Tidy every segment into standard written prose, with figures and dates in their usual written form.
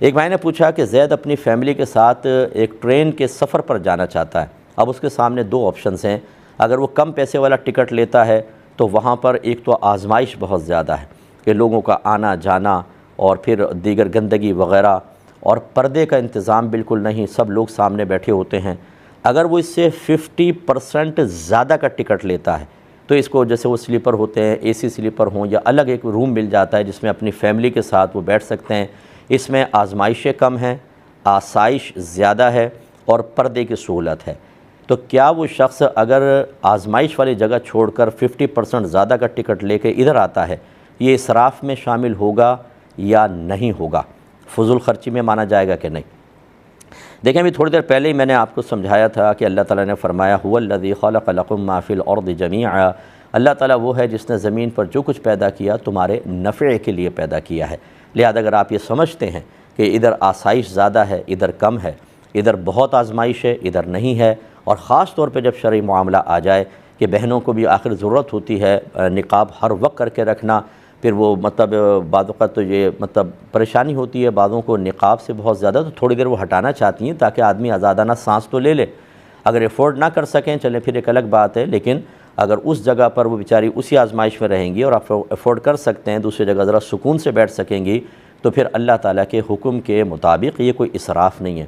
ایک بھائی نے پوچھا کہ زید اپنی فیملی کے ساتھ ایک ٹرین کے سفر پر جانا چاہتا ہے۔ اب اس کے سامنے دو آپشنز ہیں، اگر وہ کم پیسے والا ٹکٹ لیتا ہے تو وہاں پر ایک تو آزمائش بہت زیادہ ہے کہ لوگوں کا آنا جانا اور پھر دیگر گندگی وغیرہ، اور پردے کا انتظام بالکل نہیں، سب لوگ سامنے بیٹھے ہوتے ہیں۔ اگر وہ اس سے 50% زیادہ کا ٹکٹ لیتا ہے تو اس کو، جیسے وہ سلیپر ہوتے ہیں، اے سی سلیپر ہوں یا الگ ایک روم مل جاتا ہے جس میں اپنی فیملی کے ساتھ وہ بیٹھ سکتے ہیں، اس میں آزمائشیں کم ہیں، آسائش زیادہ ہے اور پردے کی سہولت ہے۔ تو کیا وہ شخص اگر آزمائش والی جگہ چھوڑ کر 50% زیادہ کا ٹکٹ لے کے ادھر آتا ہے، یہ اسراف میں شامل ہوگا یا نہیں ہوگا؟ فضول خرچی میں مانا جائے گا کہ نہیں؟ دیکھیں ابھی تھوڑی دیر پہلے ہی میں نے آپ کو سمجھایا تھا کہ اللہ تعالیٰ نے فرمایا هو الذی خلق لکم ما فی الارض جمیعا، اللہ تعالیٰ وہ ہے جس نے زمین پر جو کچھ پیدا کیا تمہارے نفع کے لیے پیدا کیا ہے۔ لہذا اگر آپ یہ سمجھتے ہیں کہ ادھر آسائش زیادہ ہے، ادھر کم ہے، ادھر بہت آزمائش ہے، ادھر نہیں ہے، اور خاص طور پہ جب شرعی معاملہ آ جائے کہ بہنوں کو بھی آخر ضرورت ہوتی ہے نقاب ہر وقت کر کے رکھنا، پھر وہ بعض اوقات تو یہ پریشانی ہوتی ہے بعضوں کو نقاب سے بہت زیادہ، تو تھوڑی دیر وہ ہٹانا چاہتی ہیں تاکہ آدمی آزادانہ سانس تو لے لے۔ اگر افورڈ نہ کر سکیں چلیں پھر ایک الگ بات ہے، لیکن اگر اس جگہ پر وہ بیچاری اسی آزمائش میں رہیں گی اور آپ افورڈ کر سکتے ہیں دوسری جگہ ذرا سکون سے بیٹھ سکیں گی، تو پھر اللہ تعالیٰ کے حکم کے مطابق یہ کوئی اسراف نہیں ہے۔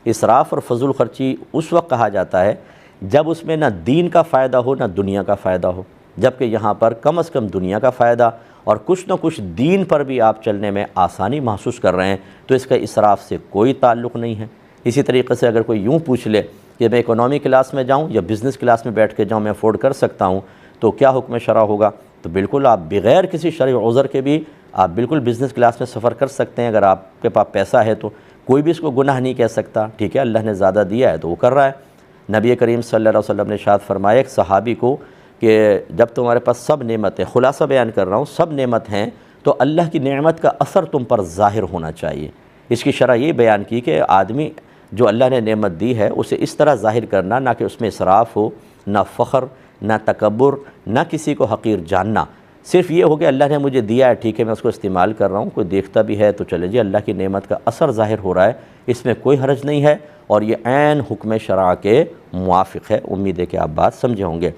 اسراف اور فضول خرچی اس وقت کہا جاتا ہے جب اس میں نہ دین کا فائدہ ہو نہ دنیا کا فائدہ ہو، جبکہ یہاں پر کم از کم دنیا کا فائدہ اور کچھ نہ کچھ دین پر بھی آپ چلنے میں آسانی محسوس کر رہے ہیں، تو اس کا اسراف سے کوئی تعلق نہیں ہے۔ اسی طریقے سے اگر کوئی یوں پوچھ لے کہ میں اکنامی کلاس میں جاؤں یا بزنس کلاس میں بیٹھ کے جاؤں، میں افورڈ کر سکتا ہوں، تو کیا حکم شرع ہوگا؟ تو بالکل آپ بغیر کسی شرعی عذر کے بھی آپ بالکل بزنس کلاس میں سفر کر سکتے ہیں، اگر آپ کے پاس پیسہ ہے تو کوئی بھی اس کو گناہ نہیں کہہ سکتا۔ ٹھیک ہے، اللہ نے زیادہ دیا ہے تو وہ کر رہا ہے۔ نبی کریم صلی اللہ علیہ وسلم نے ارشاد فرمایا ایک صحابی کو کہ جب تمہارے پاس سب نعمتیں، خلاصہ بیان کر رہا ہوں، سب نعمت ہیں تو اللہ کی نعمت کا اثر تم پر ظاہر ہونا چاہیے۔ اس کی شرح یہ بیان کی کہ آدمی جو اللہ نے نعمت دی ہے اسے اس طرح ظاہر کرنا، نہ کہ اس میں اسراف ہو، نہ فخر، نہ تکبر، نہ کسی کو حقیر جاننا، صرف یہ ہو کہ اللہ نے مجھے دیا ہے، ٹھیک ہے میں اس کو استعمال کر رہا ہوں، کوئی دیکھتا بھی ہے تو چلے جی اللہ کی نعمت کا اثر ظاہر ہو رہا ہے، اس میں کوئی حرج نہیں ہے، اور یہ عین حکم شرع کے موافق ہے۔ امید ہے کہ آپ بات سمجھے ہوں گے۔